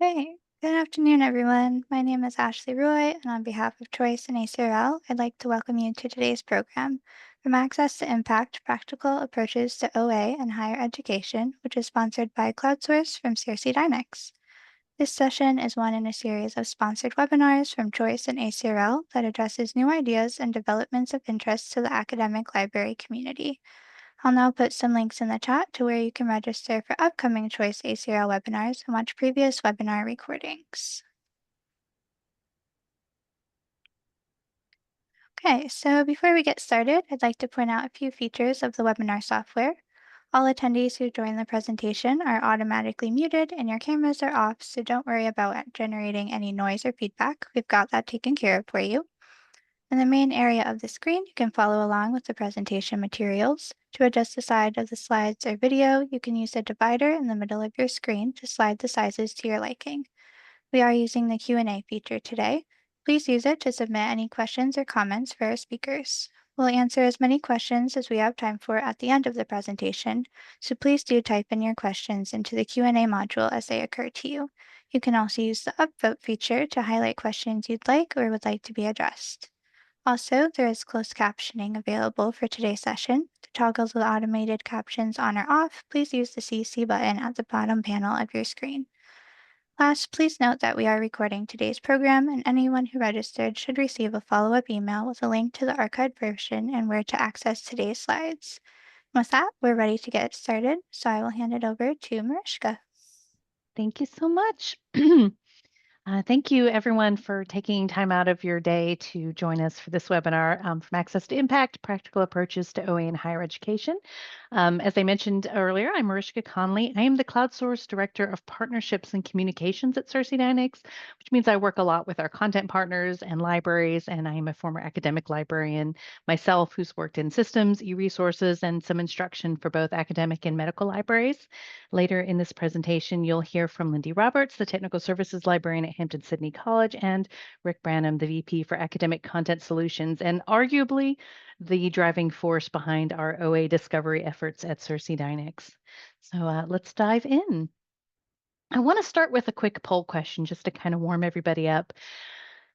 Hey, good afternoon, everyone. My name is Ashley Roy, and on behalf of Choice and ACRL, I'd like to welcome you to today's program, From Access to Impact, Practical Approaches to OA and Higher Education, which is sponsored by CloudSource from SirsiDynix. This session is one in a series of sponsored webinars from Choice and ACRL that addresses new ideas and developments of interest to the academic library community. I'll now put some links in the chat to where you can register for upcoming Choice ACRL webinars and watch previous webinar recordings. Okay, so before we get started, I'd like to point out a few features of the webinar software. All attendees who join the presentation are automatically muted and your cameras are off, so don't worry about generating any noise or feedback. We've got that taken care of for you. In the main area of the screen, you can follow along with the presentation materials. To adjust the size of the slides or video, you can use the divider in the middle of your screen to slide the sizes to your liking. We are using the Q&A feature today. Please use it to submit any questions or comments for our speakers. We'll answer as many questions as we have time for at the end of the presentation, so please do type in your questions into the Q&A module as they occur to you. You can also use the upvote feature to highlight questions you'd like or would like to be addressed. Also, there is closed captioning available for today's session. To toggle the automated captions on or off, please use the CC button at the bottom panel of your screen. Last, please note that we are recording today's program, and anyone who registered should receive a follow-up email with a link to the archived version and where to access today's slides. With that, we're ready to get started, so I will hand it over to Mariska. Thank you so much. Thank you, everyone, for taking time out of your day to join us for this webinar, From Access to Impact, Practical Approaches to OA and Higher Education. As I mentioned earlier, I'm Mariska Conley. I am the CloudSource Director of Partnerships and Communications at SirsiDynix, which means I work a lot with our content partners and libraries, and I am a former academic librarian myself who's worked in systems, e-resources, and some instruction for both academic and medical libraries. Later in this presentation, you'll hear from Lynde Roberts, the Technical Services Librarian at Hampden-Sydney College, and Rick Branham, the VP for Academic Content Solutions, and arguably the driving force behind our OA discovery efforts at SirsiDynix. So let's dive in. I want to start with a quick poll question just to kind of warm everybody up.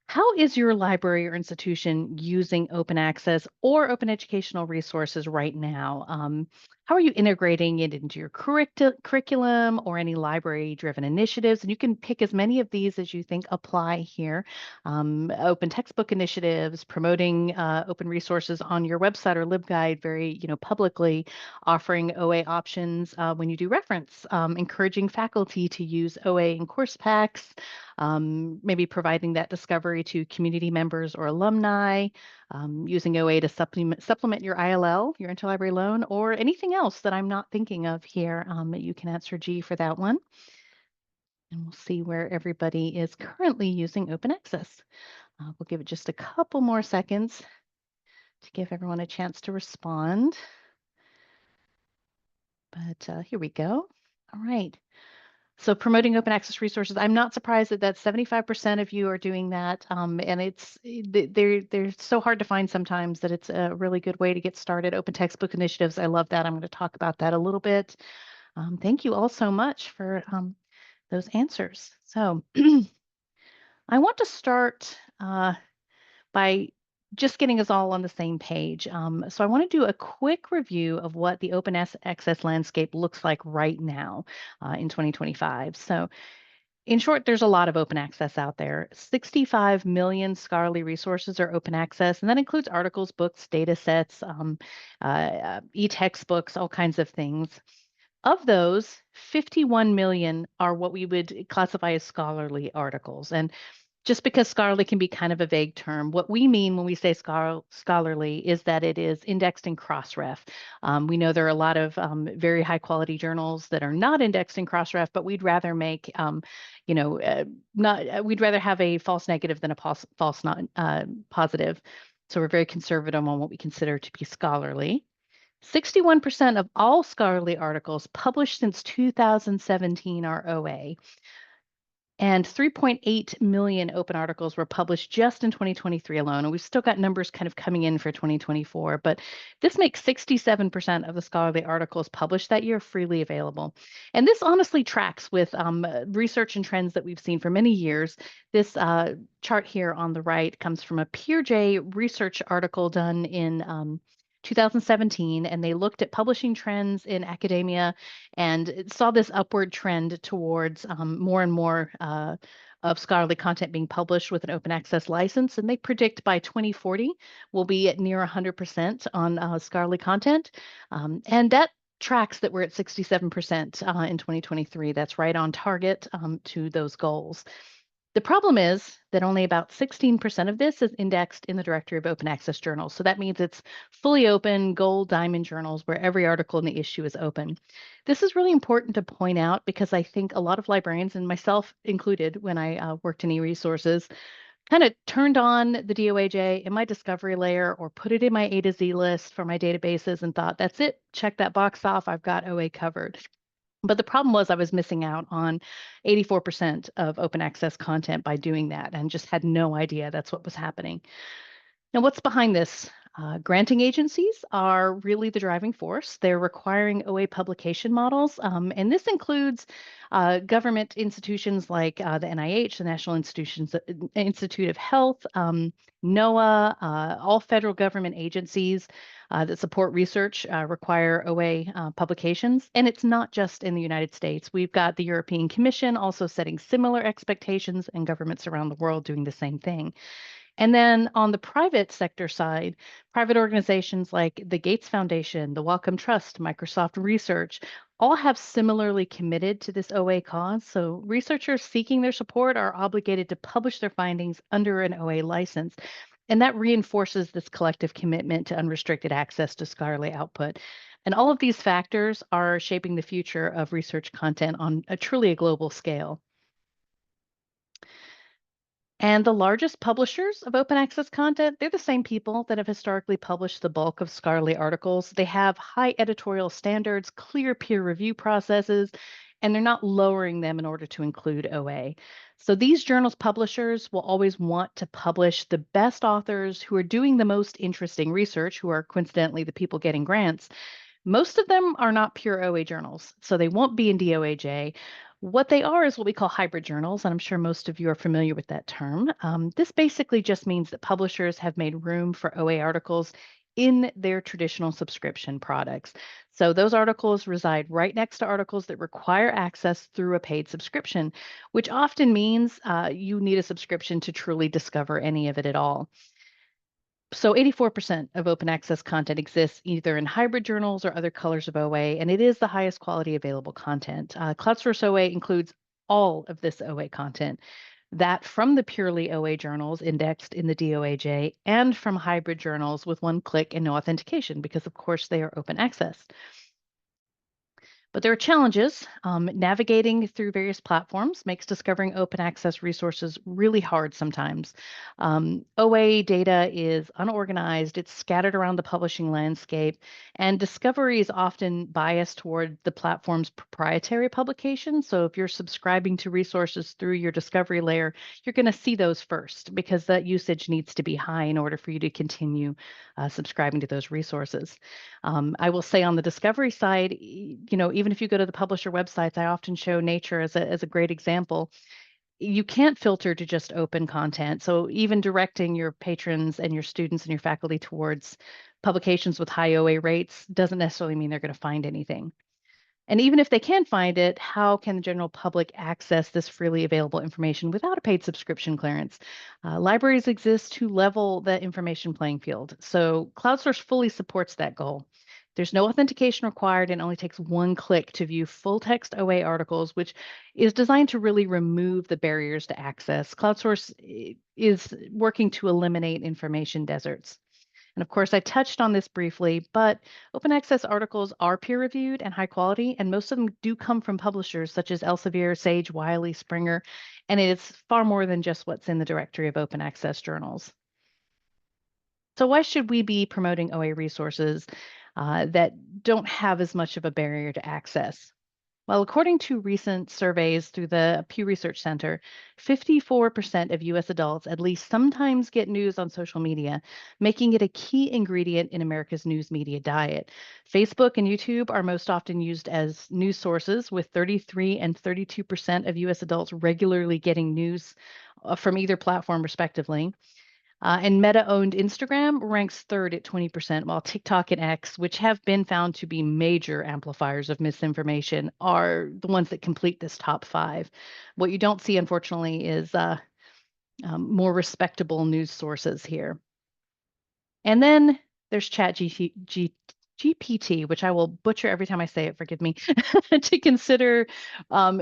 How is your library or institution using open access or open educational resources right now? How are you integrating it into your curriculum or any library-driven initiatives? And you can pick as many of these as you think apply here. Open textbook initiatives, promoting open resources on your website or LibGuide very publicly, offering OA options when you do reference, encouraging faculty to use OA in course packs, maybe providing that discovery to community members or alumni, using OA to supplement your ILL, your interlibrary loan, or anything else that I'm not thinking of here. You can answer G for that one. And we'll see where everybody is currently using open access. We'll give it just a couple more seconds to give everyone a chance to respond. But here we go. All right. So promoting open access resources, I'm not surprised that 75% of you are doing that. And they're so hard to find sometimes that it's a really good way to get started. Open textbook initiatives, I love that. I'm going to talk about that a little bit. Thank you all so much for those answers. So I want to start by just getting us all on the same page. So I want to do a quick review of what the open access landscape looks like right now in 2025. So in short, there's a lot of open access out there. 65 million scholarly resources are open access, and that includes articles, books, data sets, e-textbooks, all kinds of things. Of those, 51 million are what we would classify as scholarly articles. And just because scholarly can be kind of a vague term, what we mean when we say scholarly is that it is indexed in Crossref. We know there are a lot of very high quality journals that are not indexed in Crossref, but we'd rather make, we'd rather have a false negative than a false not positive. So we're very conservative on what we consider to be scholarly. 61% of all scholarly articles published since 2017 are OA. And 3.8 million open articles were published just in 2023 alone. And we've still got numbers kind of coming in for 2024, but this makes 67% of the scholarly articles published that year freely available. And this honestly tracks with research and trends that we've seen for many years. This chart here on the right comes from a PeerJ research article done in 2017, and they looked at publishing trends in academia and it saw this upward trend towards more and more of scholarly content being published with an open access license. And they predict by 2040 we'll be at near 100% on scholarly content. And that tracks that we're at 67% in 2023. That's right on target to those goals. The problem is that only about 16% of this is indexed in the directory of open access journals. So that means it's fully open, gold, diamond journals where every article in the issue is open. This is really important to point out because I think a lot of librarians, and myself included when I worked in e-resources, kind of turned on the DOAJ in my discovery layer or put it in my A to Z list for my databases and thought, that's it, check that box off, I've got OA covered. But the problem was I was missing out on 84% of open access content by doing that and just had no idea that's what was happening. Now, what's behind this? Granting agencies are really the driving force. They're requiring OA publication models, and this includes government institutions like the NIH, the National Institute of Health, NOAA, all federal government agencies that support research require OA publications. And it's not just in the United States. We've got the European Commission also setting similar expectations, and governments around the world doing the same thing. And then on the private sector side, private organizations like the Gates Foundation, the Wellcome Trust, Microsoft Research, all have similarly committed to this OA cause. So researchers seeking their support are obligated to publish their findings under an OA license. And that reinforces this collective commitment to unrestricted access to scholarly output. And all of these factors are shaping the future of research content on a truly a global scale. And the largest publishers of open access content, they're the same people that have historically published the bulk of scholarly articles. They have high editorial standards, clear peer review processes, and they're not lowering them in order to include OA. So these journals publishers will always want to publish the best authors who are doing the most interesting research, who are coincidentally the people getting grants. Most of them are not pure OA journals, so they won't be in DOAJ. What they are is what we call hybrid journals, and I'm sure most of you are familiar with that term. This basically just means that publishers have made room for OA articles in their traditional subscription products. So those articles reside right next to articles that require access through a paid subscription, which often means you need a subscription to truly discover any of it at all. So 84% of open access content exists either in hybrid journals or other colors of OA, and it is the highest quality available content. CloudSource OA includes all of this OA content, that from the purely OA journals indexed in the DOAJ and from hybrid journals with one click and no authentication, because of course they are open access. But there are challenges. Navigating through various platforms makes discovering open access resources really hard sometimes. OA data is unorganized, it's scattered around the publishing landscape, and discovery is often biased toward the platform's proprietary publications. So if you're subscribing to resources through your discovery layer, you're going to see those first because that usage needs to be high in order for you to continue subscribing to those resources. I will say on the discovery side, even if you go to the publisher websites, I often show Nature as a great example. You can't filter to just open content. So even directing your patrons and your students and your faculty towards publications with high OA rates doesn't necessarily mean they're going to find anything. And even if they can find it, how can the general public access this freely available information without a paid subscription clearance? Libraries exist to level the information playing field. So CloudSource fully supports that goal. There's no authentication required and only takes one click to view full text OA articles, which is designed to really remove the barriers to access. CloudSource is working to eliminate information deserts. And of course, I touched on this briefly, but open access articles are peer reviewed and high quality, and most of them do come from publishers such as Elsevier, Sage, Wiley, Springer, and it's far more than just what's in the directory of open access journals. So why should we be promoting OA resources that don't have as much of a barrier to access? Well, according to recent surveys through the Pew Research Center, 54% of US adults at least sometimes get news on social media, making it a key ingredient in America's news media diet. Facebook and YouTube are most often used as news sources, with 33 and 32% of US adults regularly getting news from either platform, respectively. And Meta owned Instagram ranks third at 20%, while TikTok and X, which have been found to be major amplifiers of misinformation, are the ones that complete this top five. What you don't see, unfortunately, is more respectable news sources here. And then there's GPT, which I will butcher every time I say it, forgive me, to consider,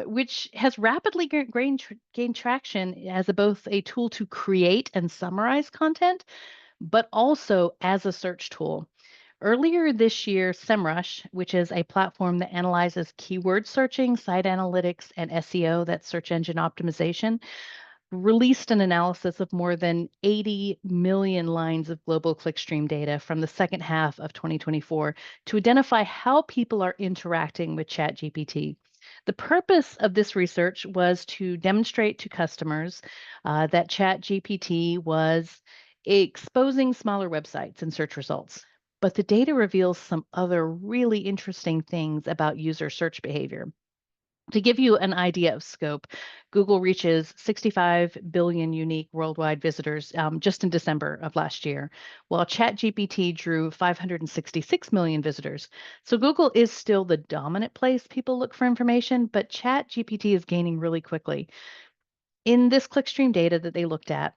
which has rapidly gained traction as both a tool to create and summarize content, but also as a search tool. Earlier this year, SEMrush, which is a platform that analyzes keyword searching, site analytics, and SEO, that's search engine optimization, released an analysis of more than 80 million lines of global clickstream data from the second half of 2024 to identify how people are interacting with ChatGPT. The purpose of this research was to demonstrate to customers that ChatGPT was exposing smaller websites and search results. But the data reveals some other really interesting things about user search behavior. To give you an idea of scope, Google reaches 65 billion unique worldwide visitors just in December of last year, while ChatGPT drew 566 million visitors. So Google is still the dominant place people look for information, but ChatGPT is gaining really quickly. In this clickstream data that they looked at,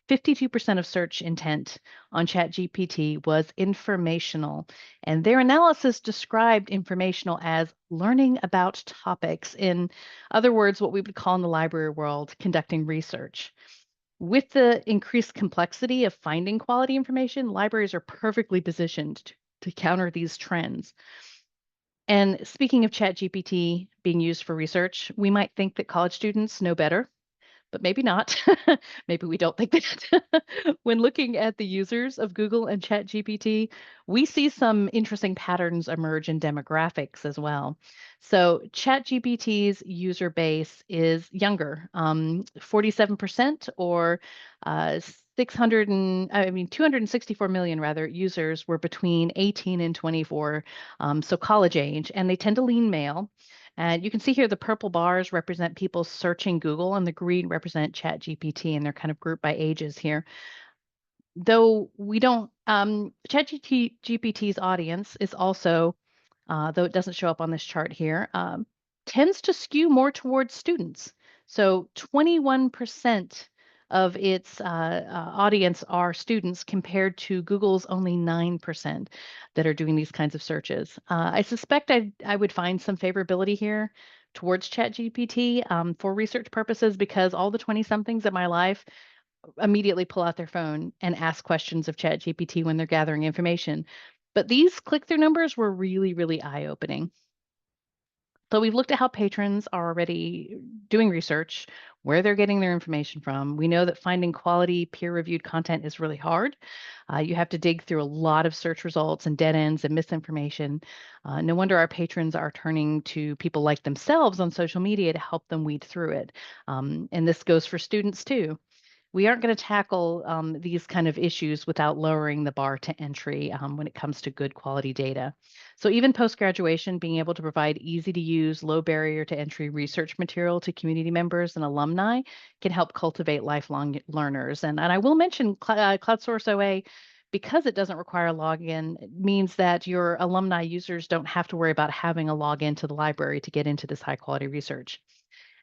52% of search intent on ChatGPT was informational, and their analysis described informational as learning about topics. In other words, what we would call in the library world, conducting research. With the increased complexity of finding quality information, libraries are perfectly positioned to counter these trends. And speaking of ChatGPT being used for research, we might think that college students know better, but maybe not. Maybe we don't think that. When looking at the users of Google and ChatGPT, we see some interesting patterns emerge in demographics as well. So ChatGPT's user base is younger, 47% or 264 million rather users were between 18 and 24, so college age, and they tend to lean male. And you can see here the purple bars represent people searching Google and the green represent ChatGPT, and they're kind of grouped by ages here. Though we don't, ChatGPT's audience is also, though it doesn't show up on this chart here, tends to skew more towards students. So 21% of its audience are students compared to Google's only 9% that are doing these kinds of searches. I suspect I would find some favorability here towards ChatGPT for research purposes because all the 20-somethings in my life immediately pull out their phone and ask questions of ChatGPT when they're gathering information. But these click-through numbers were really, really eye-opening. So we've looked at how patrons are already doing research, where they're getting their information from. We know that finding quality peer-reviewed content is really hard. You have to dig through a lot of search results and dead ends and misinformation. No wonder our patrons are turning to people like themselves on social media to help them weed through it. And this goes for students too. We aren't going to tackle these kind of issues without lowering the bar to entry when it comes to good quality data. So even post-graduation, being able to provide easy to use, low barrier to entry research material to community members and alumni can help cultivate lifelong learners. And I will mention CloudSource OA, because it doesn't require a login, it means that your alumni users don't have to worry about having a login to the library to get into this high quality research.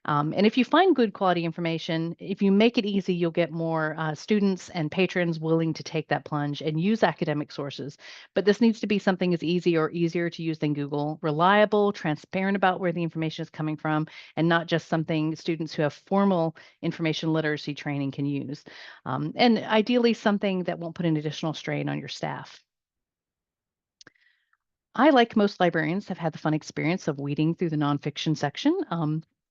And if you find good quality information, if you make it easy, you'll get more students and patrons willing to take that plunge and use academic sources. But this needs to be something as easy or easier to use than Google, reliable, transparent about where the information is coming from, and not just something students who have formal information literacy training can use. And ideally, something that won't put an additional strain on your staff. I, like most librarians, have had the fun experience of weeding through the nonfiction section.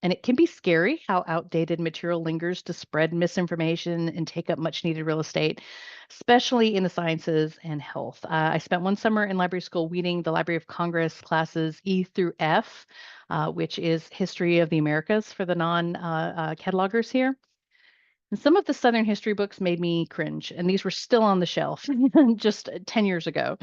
And it can be scary how outdated material lingers to spread misinformation and take up much needed real estate, especially in the sciences and health. I spent one summer in library school reading the Library of Congress classes E through F, which is History of the Americas for the non-catalogers here. And some of the Southern history books made me cringe, and these were still on the shelf just 10 years ago.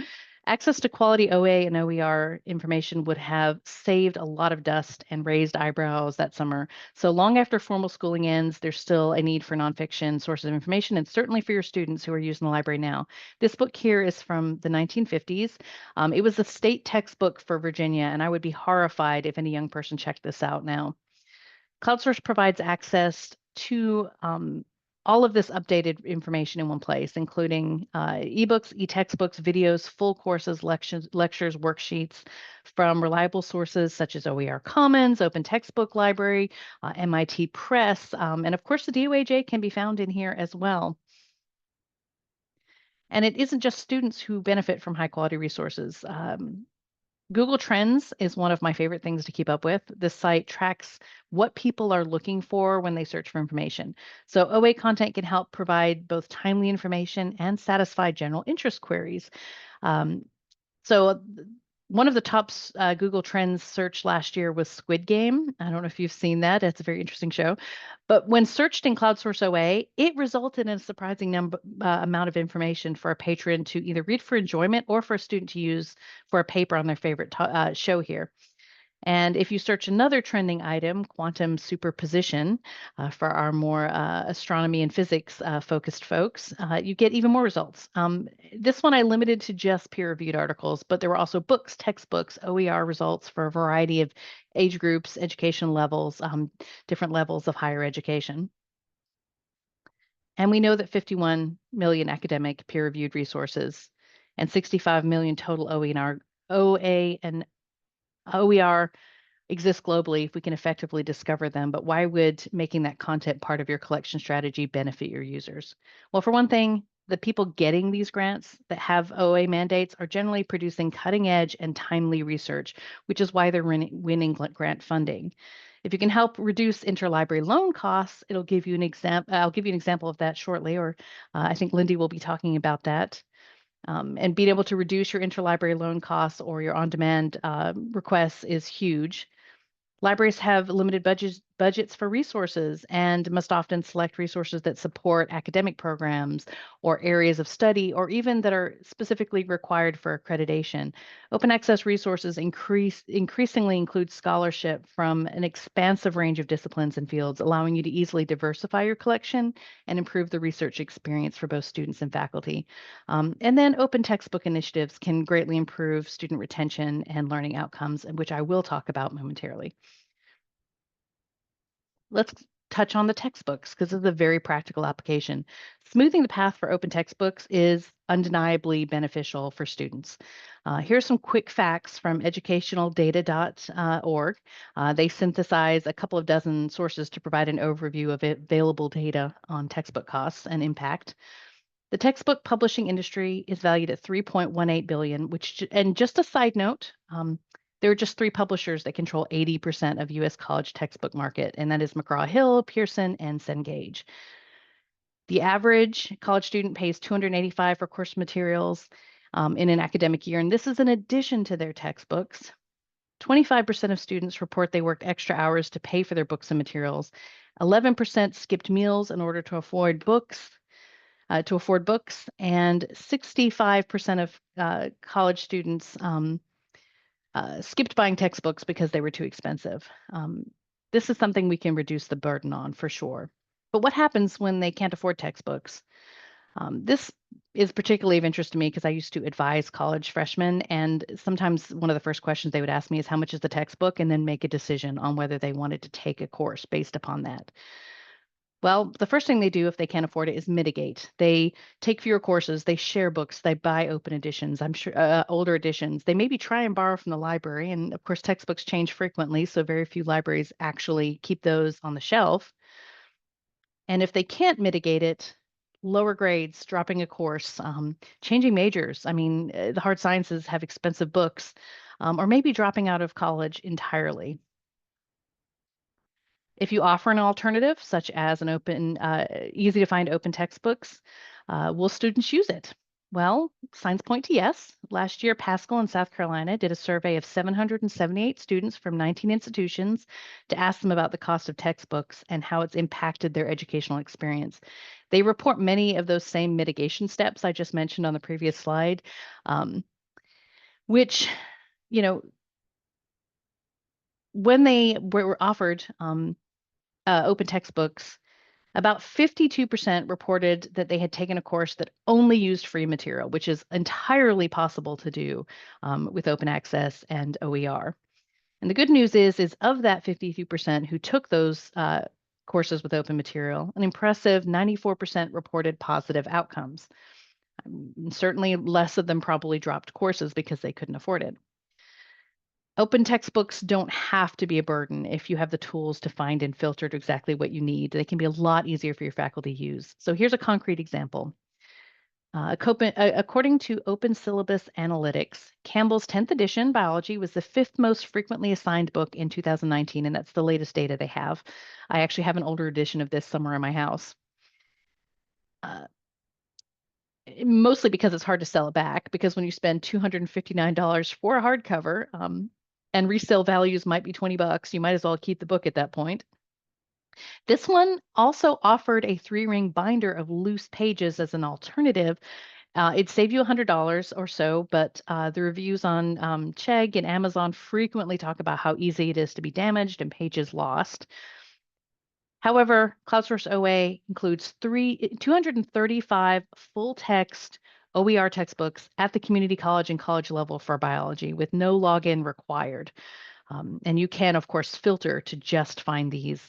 Access to quality OA and OER information would have saved a lot of dust and raised eyebrows that summer. So long after formal schooling ends, there's still a need for nonfiction sources of information, and certainly for your students who are using the library now. This book here is from the 1950s. It was a state textbook for Virginia, and I would be horrified if any young person checked this out now. CloudSource provides access to all of this updated information in one place, including ebooks, e-textbooks, videos, full courses, lectures, worksheets from reliable sources such as OER Commons, Open Textbook Library, MIT Press, and of course the DOAJ can be found in here as well. And it isn't just students who benefit from high quality resources. Google Trends is one of my favorite things to keep up with. This site tracks what people are looking for when they search for information. So OA content can help provide both timely information and satisfy general interest queries. Um, so one of the top Google Trends search last year was Squid Game. I don't know if you've seen that. It's a very interesting show. But when searched in CloudSource OA, it resulted in a surprising amount of information for a patron to either read for enjoyment or for a student to use for a paper on their favorite show here. And if you search another trending item, quantum superposition, for our more astronomy and physics focused folks, you get even more results. This one I limited to just peer-reviewed articles, but there were also books, textbooks, OER results for a variety of age groups, education levels, different levels of higher education. And we know that 51 million academic peer-reviewed resources and 65 million total OA and OER exist globally if we can effectively discover them, but why would making that content part of your collection strategy benefit your users? Well, for one thing, the people getting these grants that have OA mandates are generally producing cutting edge and timely research, which is why they're winning grant funding. If you can help reduce interlibrary loan costs, it'll give you an example. I'll give you an example of that shortly, or I think Lynde will be talking about that. And being able to reduce your interlibrary loan costs or your on-demand requests is huge. Libraries have limited budgets for resources and must often select resources that support academic programs or areas of study, or even that are specifically required for accreditation. Open access resources increasingly include scholarship from an expansive range of disciplines and fields, allowing you to easily diversify your collection and improve the research experience for both students and faculty. And then open textbook initiatives can greatly improve student retention and learning outcomes, which I will talk about momentarily. Let's touch on the textbooks because this is a very practical application. Smoothing the path for open textbooks is undeniably beneficial for students. Here's some quick facts from educationaldata.org. They synthesize a couple of dozen sources to provide an overview of available data on textbook costs and impact. The textbook publishing industry is valued at $3.18 billion, and just a side note, there are just three publishers that control 80% of US college textbook market, and that is McGraw-Hill, Pearson, and Cengage. The average college student pays $285 for course materials in an academic year, and this is in addition to their textbooks. 25% of students report they worked extra hours to pay for their books and materials. 11% skipped meals in order to afford books. And 65% of college students skipped buying textbooks because they were too expensive. This is something we can reduce the burden on for sure. But what happens when they can't afford textbooks? This is particularly of interest to me because I used to advise college freshmen, and sometimes one of the first questions they would ask me is how much is the textbook, and then make a decision on whether they wanted to take a course based upon that. Well, the first thing they do if they can't afford it is mitigate. They take fewer courses, they share books, they buy open editions, I'm sure older editions. They maybe try and borrow from the library. And of course, textbooks change frequently, so very few libraries actually keep those on the shelf. And if they can't mitigate it, lower grades, dropping a course, changing majors. I mean, the hard sciences have expensive books, or maybe dropping out of college entirely. If you offer an alternative, such as an open, easy to find open textbooks, will students use it? Well, signs point to yes. Last year, Pascal in South Carolina did a survey of 778 students from 19 institutions to ask them about the cost of textbooks and how it's impacted their educational experience. They report many of those same mitigation steps I just mentioned on the previous slide, which, you know, when they were offered open textbooks, about 52% reported that they had taken a course that only used free material, which is entirely possible to do with open access and OER. And the good news is of that 52% who took those courses with open material, an impressive 94% reported positive outcomes. Certainly less of them probably dropped courses because they couldn't afford it. Open textbooks don't have to be a burden if you have the tools to find and filter to exactly what you need. They can be a lot easier for your faculty to use. So here's a concrete example. According to Open Syllabus Analytics, Campbell's 10th edition biology was the fifth most frequently assigned book in 2019, and that's the latest data they have. I actually have an older edition of this somewhere in my house. Mostly because it's hard to sell it back, because when you spend $259 for a hardcover, and resale values might be 20 bucks, you might as well keep the book at that point. This one also offered a 3-ring binder of loose pages as an alternative. It'd save you $100 or so, but the reviews on Chegg and Amazon frequently talk about how easy it is to be damaged and pages lost. However, CloudSource OA includes 235 full-text OER textbooks at the community college and college level for biology with no login required. And you can, of course, filter to just find these.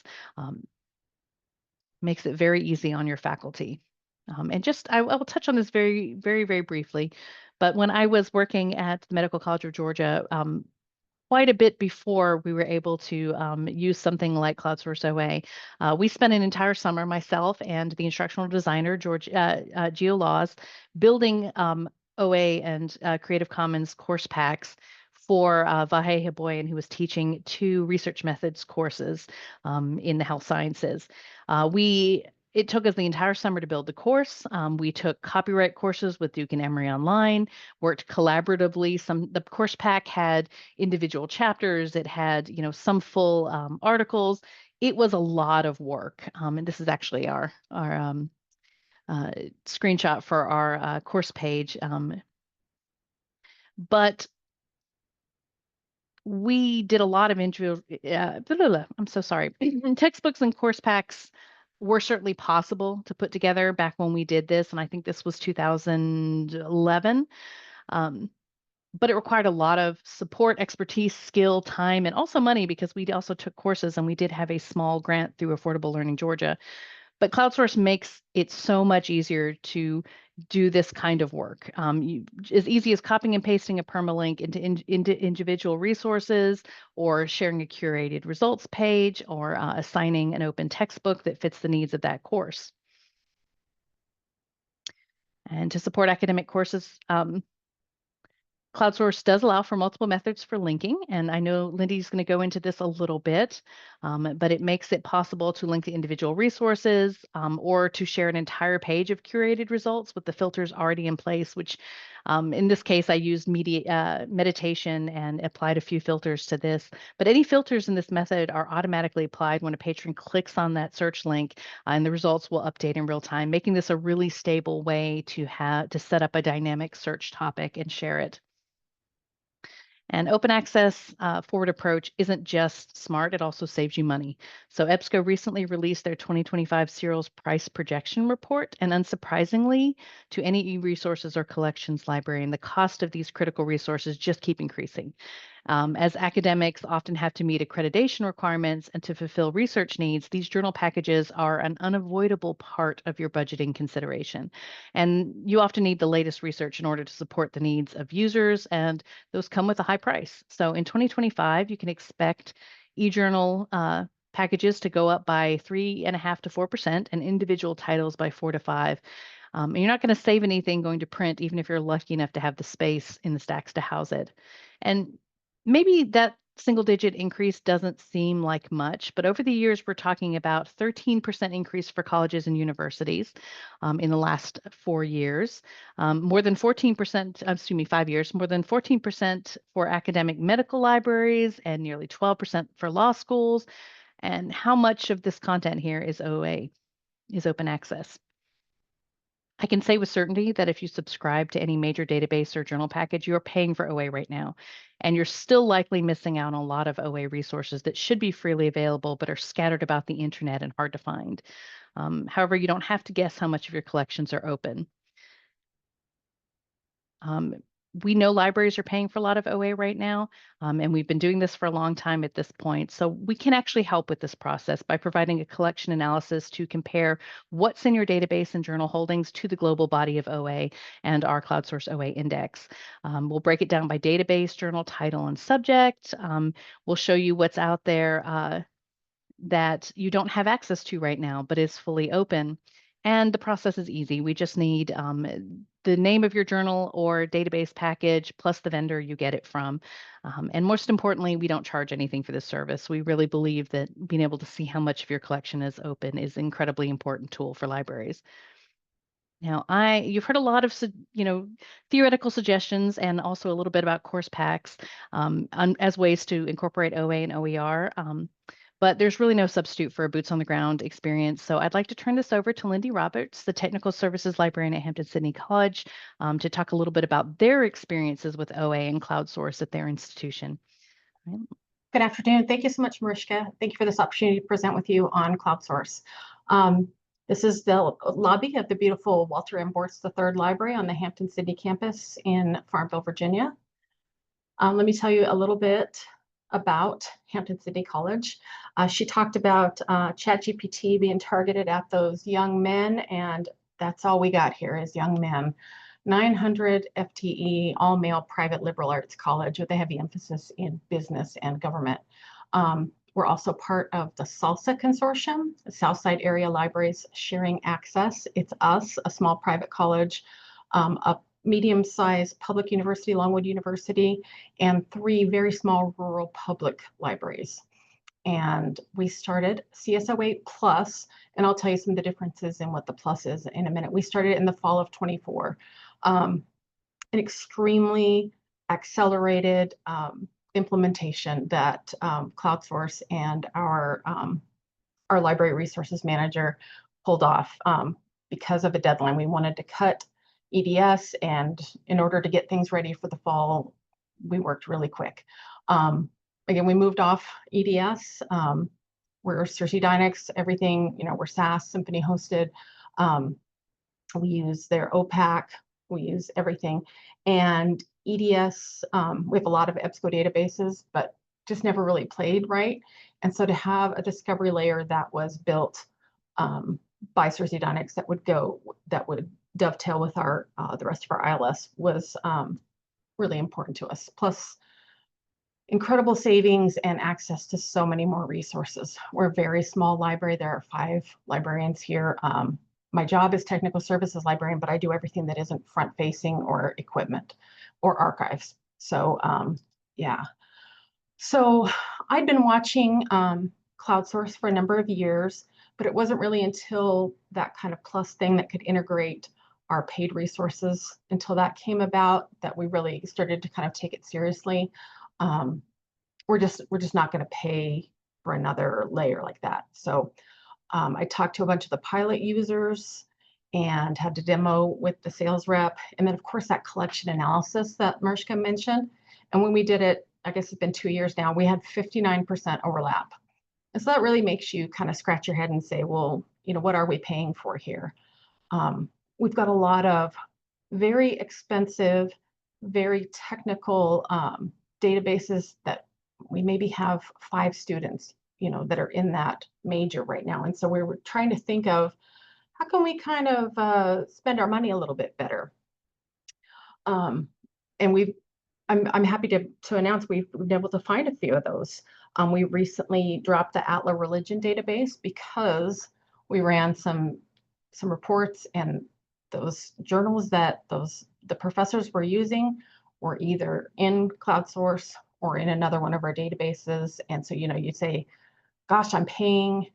Makes it very easy on your faculty. I will touch on this very, very, very briefly. But when I was working at the Medical College of Georgia, quite a bit before we were able to use something like CloudSource OA. We spent an entire summer, myself and the instructional designer, Geo Laws, building OA and Creative Commons course packs for Vahe Haboyan, who was teaching 2 research methods courses in the health sciences. It took us the entire summer to build the course. We took copyright courses with Duke and Emory Online, worked collaboratively. The course pack had individual chapters. It had, some full articles. It was a lot of work. And this is actually our screenshot for our course page. But we did a lot of I'm so sorry. Textbooks and course packs were certainly possible to put together back when we did this, and I think this was 2011. But it required a lot of support, expertise, skill, time, and also money, because we also took courses and we did have a small grant through Affordable Learning Georgia. But CloudSource makes it so much easier to do this kind of work. As easy as copying and pasting a permalink into individual resources, or sharing a curated results page, or assigning an open textbook that fits the needs of that course. And to support academic courses, CloudSource does allow for multiple methods for linking, and I know Lynde's going to go into this a little bit, but it makes it possible to link to individual resources, or to share an entire page of curated results with the filters already in place, which in this case, I used meditation and applied a few filters to this. But any filters in this method are automatically applied when a patron clicks on that search link, and the results will update in real time, making this a really stable way to set up a dynamic search topic and share it. And open access forward approach isn't just smart, it also saves you money. So EBSCO recently released their 2025 Serials Price Projection Report, and unsurprisingly, to any e-resources or collections librarian, the cost of these critical resources just keep increasing. As academics often have to meet accreditation requirements and to fulfill research needs, these journal packages are an unavoidable part of your budgeting consideration. And you often need the latest research in order to support the needs of users, and those come with a high price. So in 2025, you can expect e-journal packages to go up by 3.5% to 4%, and individual titles by 4 to 5%. And you're not going to save anything going to print, even if you're lucky enough to have the space in the stacks to house it. And maybe that single-digit increase doesn't seem like much, but over the years, we're talking about 13% increase for colleges and universities in the last 4 years, more than 14%, 5 years, more than 14% for academic medical libraries, and nearly 12% for law schools. And how much of this content here is OA, is open access? I can say with certainty that if you subscribe to any major database or journal package, you're paying for OA right now. And you're still likely missing out on a lot of OA resources that should be freely available, but are scattered about the internet and hard to find. However, you don't have to guess how much of your collections are open. Um, we know libraries are paying for a lot of OA right now, and we've been doing this for a long time at this point. So we can actually help with this process by providing a collection analysis to compare what's in your database and journal holdings to the global body of OA and our CloudSource OA index. We'll break it down by database, journal title, and subject. We'll show you what's out there that you don't have access to right now, but is fully open. And the process is easy. We just need the name of your journal or database package plus the vendor you get it from. And most importantly, we don't charge anything for this service. We really believe that being able to see how much of your collection is open is an incredibly important tool for libraries. Now, you've heard a lot of, theoretical suggestions and also a little bit about course packs as ways to incorporate OA and OER. But there's really no substitute for a boots on the ground experience. So I'd like to turn this over to Lynde Roberts, the Technical Services Librarian at Hampden-Sydney College, to talk a little bit about their experiences with OA and CloudSource at their institution. Right. Good afternoon. Thank you so much, Mariska. Thank you for this opportunity to present with you on CloudSource. This is the lobby of the beautiful Walter M. Bortz III Library on the Hampden-Sydney campus in Farmville, Virginia. Let me tell you a little bit about Hampden-Sydney College. She talked about ChatGPT being targeted at those young men, and that's all we got here is young men. 900 FTE, all-male private liberal arts college with a heavy emphasis in business and government. We're also part of the SALSA consortium, the Southside Area Libraries Sharing Access. It's us, a small private college, a medium-sized public university, Longwood University, and 3 very small rural public libraries. And we started CSO8 Plus, and I'll tell you some of the differences in what the plus is in a minute. We started in the fall of 24. An extremely accelerated implementation that CloudSource and our library resources manager pulled off because of a deadline. We wanted to cut EDS, and in order to get things ready for the fall, we worked really quick. Again, we moved off EDS. We're SirsiDynix, everything, we're SaaS, Symphony hosted. We use their OPAC, we use everything. And EDS, we have a lot of EBSCO databases, but just never really played right. And so to have a discovery layer that was built by SirsiDynix that would dovetail with our the rest of our ILS was really important to us. Plus, incredible savings and access to so many more resources. We're a very small library. There are 5 librarians here. My job is technical services librarian, but I do everything that isn't front-facing or equipment or archives. So yeah. So I'd been watching CloudSource for a number of years, but it wasn't really until that kind of plus thing that could integrate our paid resources until that came about that we really started to kind of take it seriously. We're just not going to pay for another layer like that. So I talked to a bunch of the pilot users and had to demo with the sales rep. And then of course that collection analysis that Mariska mentioned. And when we did it, I guess it's been 2 years now, we had 59% overlap. And so that really makes you kind of scratch your head and say, well, what are we paying for here? We've got a lot of very expensive, very technical databases that we maybe have 5 students, that are in that major right now. And so we were trying to think of how can we kind of spend our money a little bit better. And I'm happy to announce we've been able to find a few of those. We recently dropped the Atla Religion database because we ran some reports, and those journals that the professors were using were either in CloudSource or in another one of our databases. And so, you'd say, gosh, I'm paying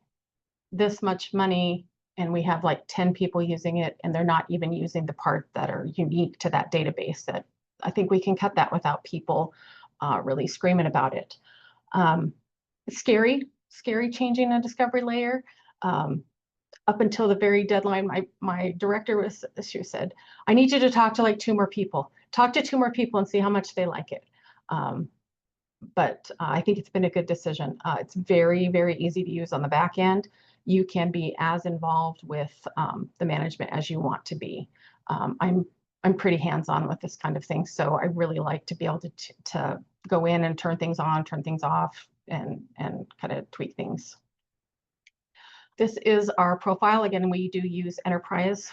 this much money and we have like 10 people using it and they're not even using the part that are unique to that database. That I think we can cut that without people really screaming about it. It's scary changing a discovery layer. Up until the very deadline, my director she said, I need you to talk to like 2 more people. Talk to 2 more people and see how much they like it. But I think it's been a good decision. It's very, very easy to use on the back end. You can be as involved with the management as you want to be. I'm pretty hands-on with this kind of thing, so I really like to be able to go in and turn things on, turn things off, and kind of tweak things. This is our profile. Again, we do use Enterprise.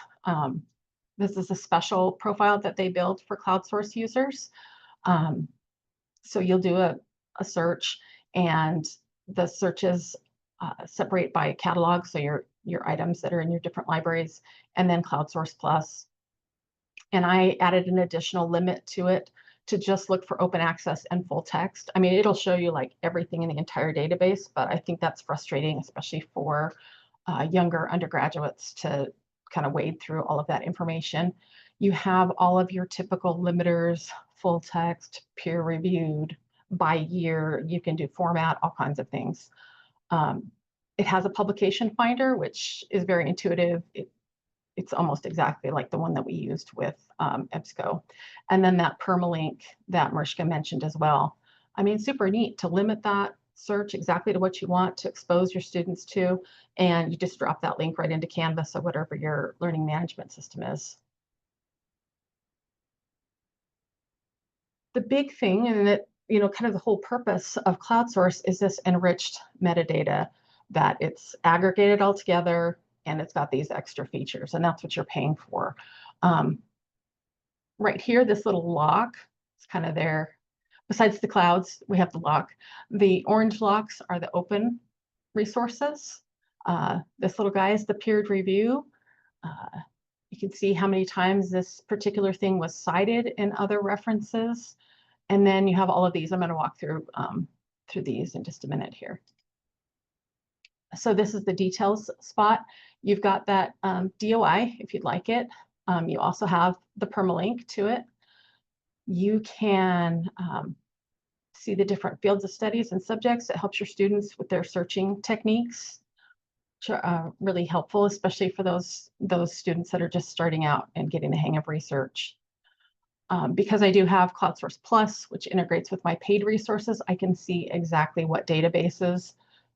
This is a special profile that they build for CloudSource users. So you'll do a search, and the searches separate by catalog, so your items that are in your different libraries, and then CloudSource Plus. And I added an additional limit to it to just look for open access and full text. I mean, it'll show you like everything in the entire database, but I think that's frustrating, especially for younger undergraduates to kind of wade through all of that information. You have all of your typical limiters, full text, peer reviewed, by year. You can do format, all kinds of things. It has a publication finder, which is very intuitive. It's almost exactly like the one that we used with EBSCO. And then that permalink that Mariska mentioned as well. I mean, super neat to limit that search exactly to what you want to expose your students to, and you just drop that link right into Canvas or whatever your learning management system is. The big thing, and that, kind of the whole purpose of CloudSource is this enriched metadata, that it's aggregated all together and it's got these extra features, and that's what you're paying for. Right here, this little lock is kind of there. Besides the clouds, we have the lock. The orange locks are the open resources. This little guy is the peered review. You can see how many times this particular thing was cited in other references. And then you have all of these. I'm going to walk through these in just a minute here. So this is the details spot. You've got that DOI if you'd like it. You also have the permalink to it. You can see the different fields of studies and subjects. It helps your students with their searching techniques, which are really helpful, especially for those students that are just starting out and getting the hang of research. Because I do have CloudSource Plus, which integrates with my paid resources, I can see exactly what databases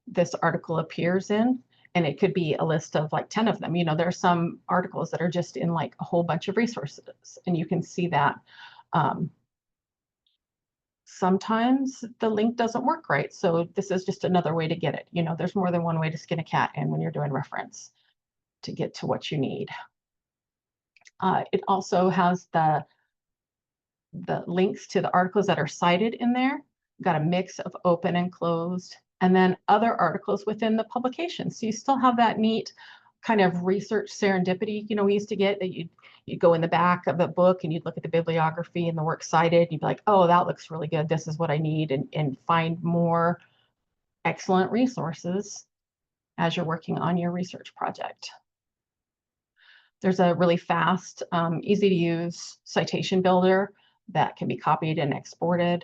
this article appears in. And it could be a list of like 10 of them. There are some articles that are just in like a whole bunch of resources, and you can see that. Sometimes the link doesn't work right. So this is just another way to get it. There's more than one way to skin a cat in when you're doing reference to get to what you need. It also has the links to the articles that are cited in there. Got a mix of open and closed, and then other articles within the publication. So you still have that neat kind of research serendipity. We used to get that you'd go in the back of a book and you'd look at the bibliography and the works cited, and you'd be like, oh, that looks really good. This is what I need, and find more excellent resources as you're working on your research project. There's a really fast, easy to use citation builder that can be copied and exported.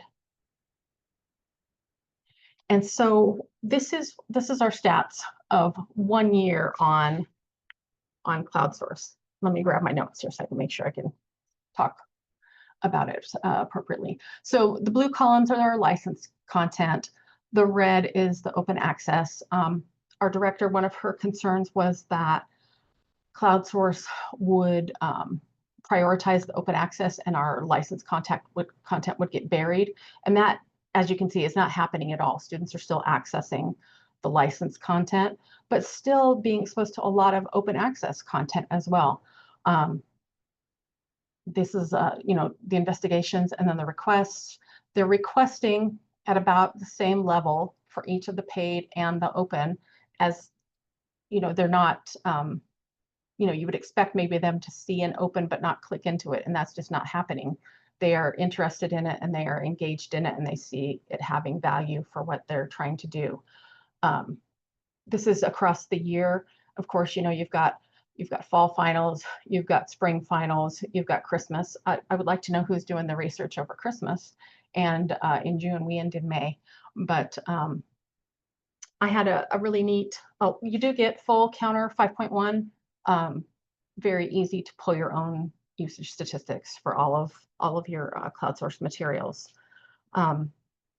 And so this is our stats of 1 year on CloudSource. Let me grab my notes here so I can make sure I can talk about it appropriately. So the blue columns are our licensed content. The red is the open access. Our director, one of her concerns was that CloudSource would prioritize the open access and our licensed content would get buried. And that, as you can see, is not happening at all. Students are still accessing the licensed content, but still being exposed to a lot of open access content as well. This is, the investigations and then the requests. They're requesting at about the same level for each of the paid and the open, as, they're not, you would expect maybe them to see an open but not click into it, and that's just not happening. they are interested in it and they are engaged in it and they see it having value for what they're trying to do. This is across the year. Of course, you've got fall finals, you've got spring finals, you've got Christmas. I would like to know who's doing the research over Christmas. And in June, we end in May. But I had a really neat, oh, you do get full counter 5.1. Very easy to pull your own usage statistics for all of your CloudSource materials. I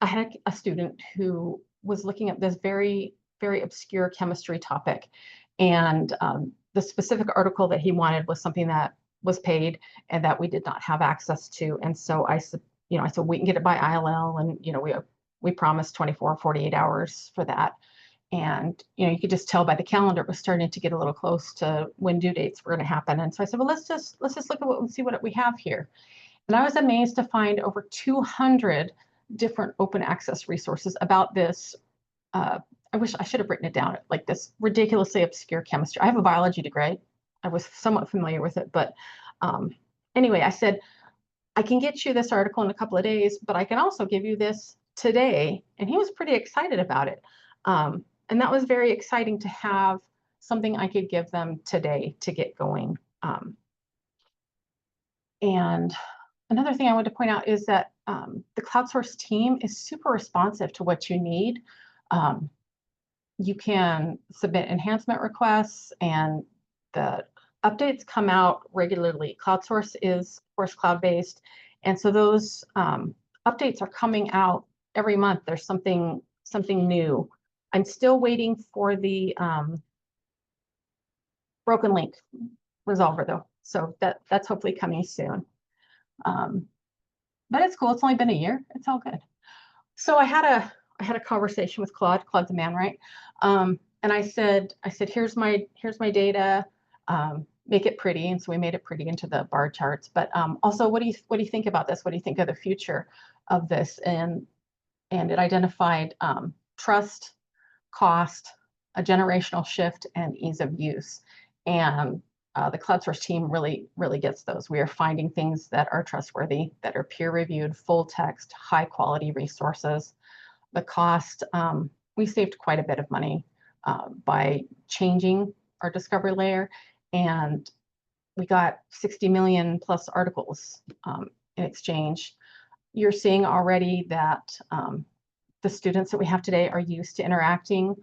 had a student who was looking at this very, very obscure chemistry topic, and the specific article that he wanted was something that was paid and that we did not have access to. And so I said, we can get it by ILL, and we promised 24 or 48 hours for that. And you could just tell by the calendar it was starting to get a little close to when due dates were going to happen. And so I said, well, let's just look at what and see what we have here. And I was amazed to find over 200 different open access resources about this. I wish I should have written it down, like this ridiculously obscure chemistry. I have a biology degree. I was somewhat familiar with it, but anyway, I said, I can get you this article in a couple of days, but I can also give you this today. And he was pretty excited about it. And that was very exciting to have something I could give them today to get going. And another thing I want to point out is that the CloudSource team is super responsive to what you need. You can submit enhancement requests, and the updates come out regularly. CloudSource is, of course, cloud-based, and so those updates are coming out every month. There's something new. I'm still waiting for the broken link resolver, though, so that's hopefully coming soon. But it's cool. It's only been a year. It's all good. So I had a conversation with Claude. Claude's a man, right? And I said, here's my data. Make it pretty. And so we made it pretty into the bar charts. But also, what do you think about this? What do you think of the future of this? And it identified trust, cost, a generational shift, and ease of use. And the CloudSource team really gets those. We are finding things that are trustworthy, that are peer-reviewed, full text, high-quality resources. The cost, we saved quite a bit of money by changing our discovery layer, and we got 60 million plus articles in exchange. You're seeing already that the students that we have today are used to interacting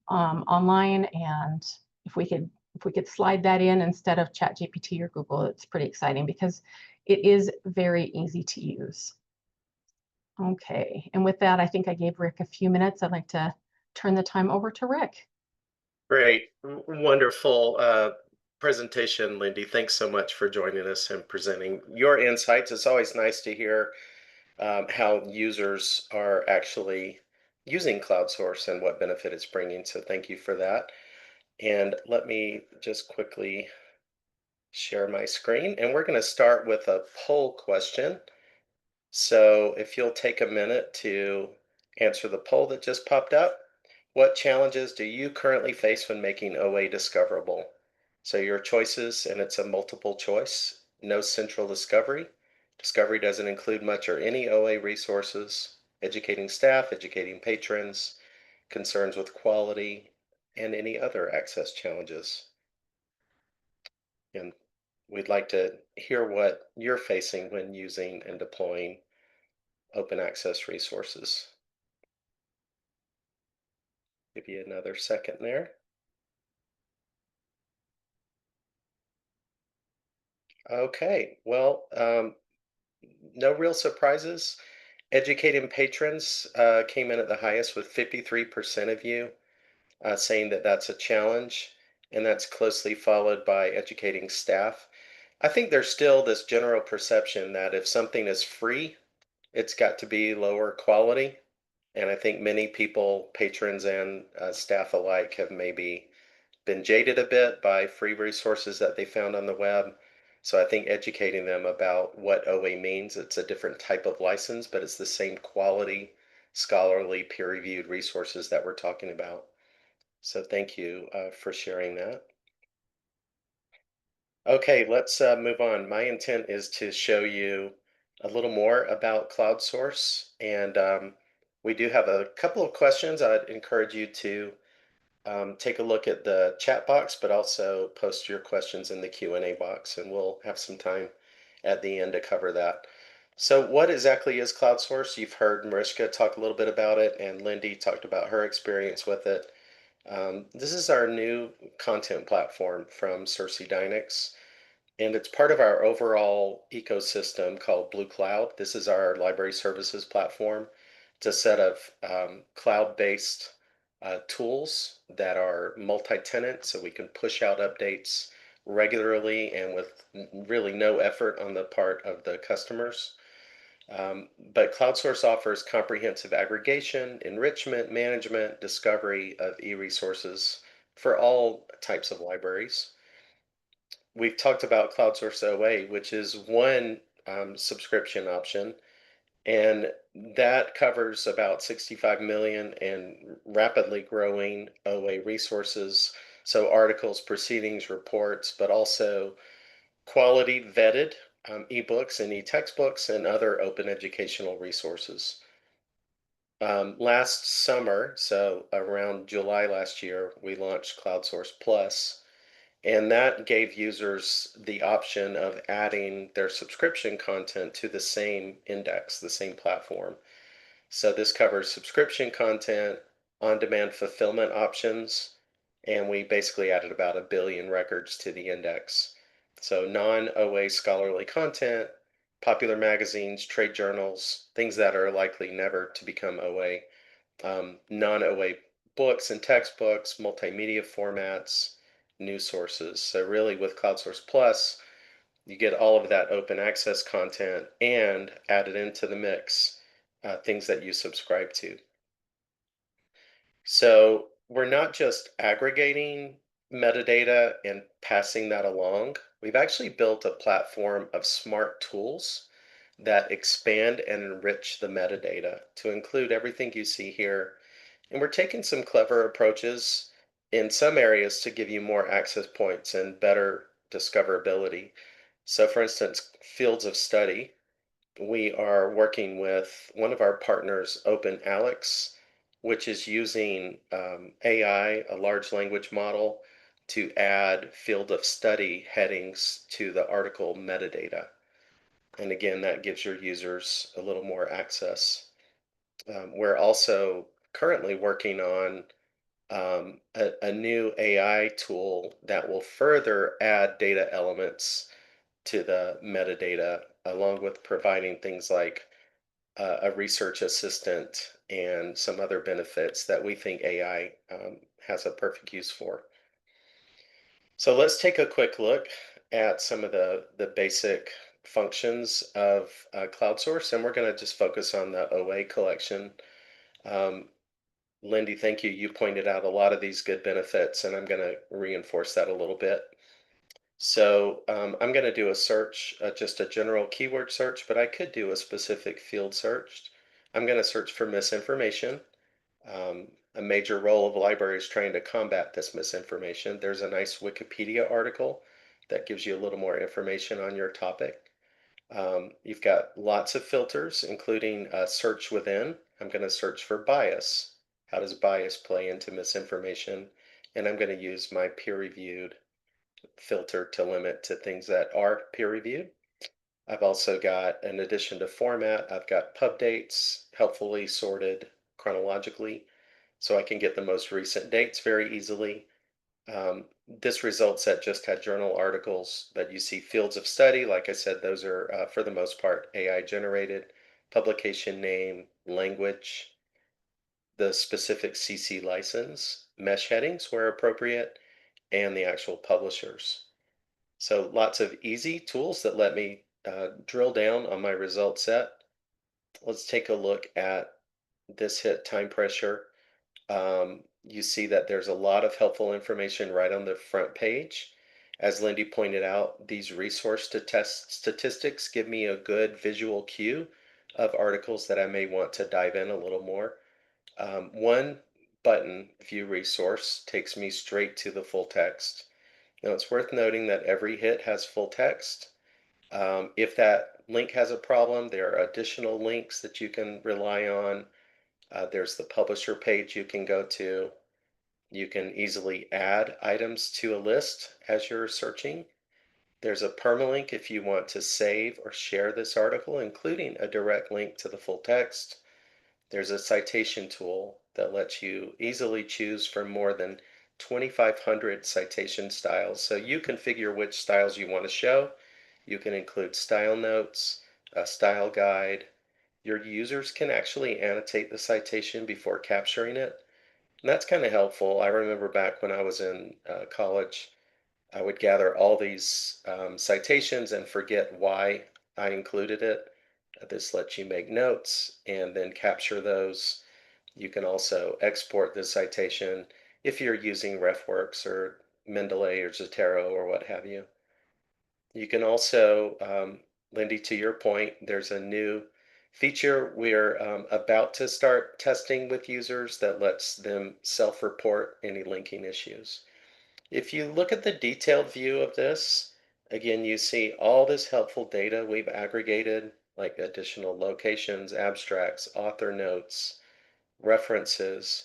online, and if we could slide that in instead of ChatGPT or Google, it's pretty exciting because it is very easy to use. Okay, and with that, I think I gave Rick a few minutes. I'd like to turn the time over to Rick. Great, wonderful presentation, Lynde. Thanks so much for joining us and presenting your insights. It's always nice to hear how users are actually using CloudSource and what benefit it's bringing. So thank you for that. And let me just quickly share my screen. And we're going to start with a poll question. So if you'll take a minute to answer the poll that just popped up. What challenges do you currently face when making OA discoverable? So your choices, and it's a multiple choice. No central discovery. Discovery doesn't include much or any OA resources. Educating staff, educating patrons, concerns with quality, and any other access challenges. And we'd like to hear what you're facing when using and deploying open access resources. Give you another second there. Okay, well, no real surprises. Educating patrons came in at the highest with 53% of you saying that that's a challenge, and that's closely followed by educating staff. I think there's still this general perception that if something is free, it's got to be lower quality. And I think many people, patrons and staff alike, have maybe been jaded a bit by free resources that they found on the web. So I think educating them about what OA means, it's a different type of license, but it's the same quality, scholarly, peer-reviewed resources that we're talking about. So thank you for sharing that. Okay, let's move on. My intent is to show you a little more about CloudSource. And we do have a couple of questions. I'd encourage you to take a look at the chat box, but also post your questions in the Q&A box, and we'll have some time at the end to cover that. So what exactly is CloudSource? You've heard Mariska talk a little bit about it, and Lynde talked about her experience with it. This is our new content platform from SirsiDynix, and it's part of our overall ecosystem called Blue Cloud. This is our library services platform. It's a set of cloud-based tools that are multi-tenant, so we can push out updates regularly and with really no effort on the part of the customers. But CloudSource offers comprehensive aggregation, enrichment, management, discovery of e-resources for all types of libraries. We've talked about CloudSource OA, which is one subscription option, and that covers about 65 million and rapidly growing OA resources. So articles, proceedings, reports, but also quality vetted ebooks and e-textbooks and other open educational resources. Last summer, so around July last year, we launched CloudSource Plus, and that gave users the option of adding their subscription content to the same index, the same platform. So this covers subscription content, on-demand fulfillment options, and we basically added about 1 billion records to the index. So non-OA scholarly content, popular magazines, trade journals, things that are likely never to become OA, non-OA books and textbooks, multimedia formats, news sources. So really with CloudSource Plus, you get all of that open access content and added into the mix things that you subscribe to. So we're not just aggregating metadata and passing that along. We've actually built a platform of smart tools that expand and enrich the metadata to include everything you see here. And we're taking some clever approaches in some areas to give you more access points and better discoverability. So for instance, fields of study, we are working with one of our partners, OpenAlex, which is using AI, a large language model, to add field of study headings to the article metadata. And again, that gives your users a little more access. We're also currently working on a new AI tool that will further add data elements to the metadata, along with providing things like a research assistant and some other benefits that we think AI has a perfect use for. So let's take a quick look at some of the basic functions of CloudSource, and we're going to just focus on the OA collection. Lynde, thank you. You pointed out a lot of these good benefits, and I'm going to reinforce that a little bit. So I'm going to do a search, just a general keyword search, but I could do a specific field search. I'm going to search for misinformation. A major role of libraries trying to combat this misinformation. There's a nice Wikipedia article that gives you a little more information on your topic. You've got lots of filters, including search within. I'm going to search for bias. How does bias play into misinformation? And I'm going to use my peer-reviewed filter to limit to things that are peer-reviewed. I've also got, in addition to format, I've got pub dates, helpfully sorted chronologically, so I can get the most recent dates very easily. This results at just had journal articles that you see fields of study. Like I said, those are, for the most part, AI generated. Publication name, language, the specific CC license, mesh headings where appropriate, and the actual publishers. So lots of easy tools that let me drill down on my result set. Let's take a look at this hit time pressure. You see that there's a lot of helpful information right on the front page. As Lynde pointed out, these resource statistics give me a good visual cue of articles that I may want to dive in a little more. One button, View Resource, takes me straight to the full text. Now it's worth noting that every hit has full text, If that link has a problem, there are additional links that you can rely on. There's the publisher page you can go to. You can easily add items to a list as you're searching. There's a permalink if you want to save or share this article, including a direct link to the full text. There's a citation tool that lets you easily choose from more than 2,500 citation styles. So you configure which styles you want to show. You can include style notes, a style guide. Your users can actually annotate the citation before capturing it. And that's kind of helpful. I remember back when I was in college, I would gather all these citations and forget why I included it. This lets you make notes and then capture those. You can also export the citation if you're using RefWorks or Mendeley or Zotero or what have you. You can also, Lynde, to your point, there's a new feature we're about to start testing with users that lets them self-report any linking issues. If you look at the detailed view of this, again, you see all this helpful data we've aggregated, like additional locations, abstracts, author notes, references.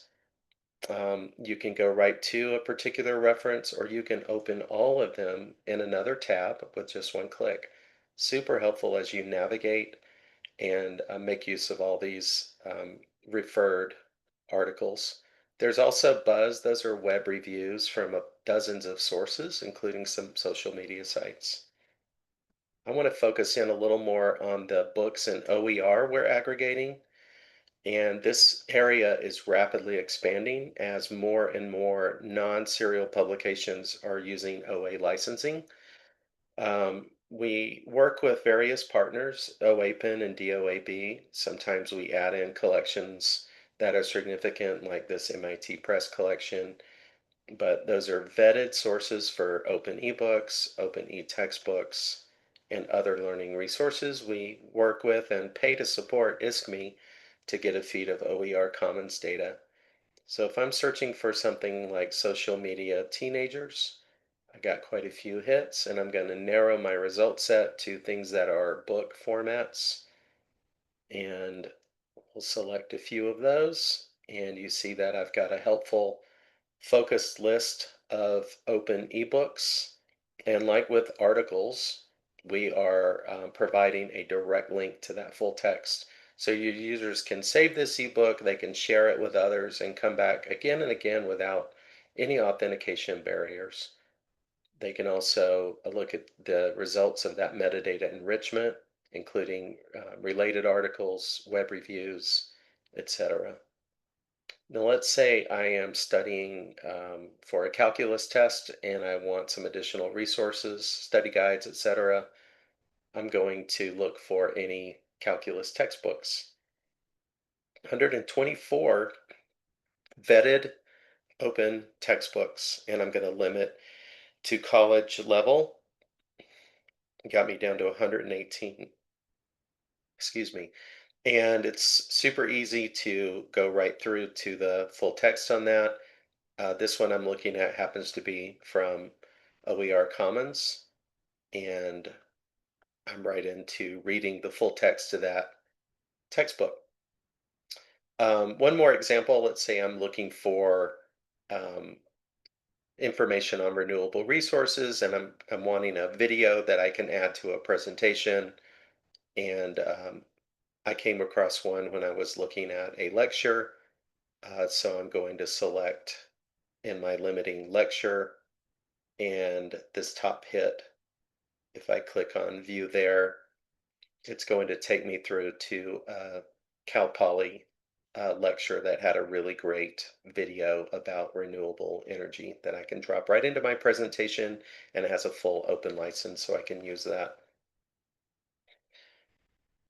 You can go right to a particular reference, or you can open all of them in another tab with just one click. Super helpful as you navigate and make use of all these referred articles. There's also Buzz. Those are web reviews from dozens of sources, including some social media sites. I want to focus in a little more on the books and OER we're aggregating. And this area is rapidly expanding as more and more non-serial publications are using OA licensing. We work with various partners, OAPN and DOAB. Sometimes we add in collections that are significant, like this MIT Press collection, but those are vetted sources for open ebooks, open e-textbooks, and other learning resources. We work with and pay to support ISKME to get a feed of OER Commons data. So if I'm searching for something like social media teenagers, I got quite a few hits, and I'm going to narrow my result set to things that are book formats, and we'll select a few of those, and you see that I've got a helpful focused list of open ebooks. And like with articles, we are providing a direct link to that full text. So your users can save this ebook, they can share it with others, and come back again and again without any authentication barriers. They can also look at the results of that metadata enrichment, including related articles, web reviews, etc. Now, let's say I am studying for a calculus test and I want some additional resources, study guides, etc. I'm going to look for any calculus textbooks. 124 vetted open textbooks, and I'm going to limit to college level. Got me down to 118. Excuse me. And it's super easy to go right through to the full text on that. This one I'm looking at happens to be from OER Commons, and I'm right into reading the full text of that textbook. One more example, let's say I'm looking for information on renewable resources, and I'm wanting a video that I can add to a presentation, and I came across one when I was looking at a lecture, so I'm going to select in my limiting lecture, and this top hit, if I click on view there, it's going to take me through to a Cal Poly lecture that had a really great video about renewable energy that I can drop right into my presentation, and it has a full open license, so I can use that.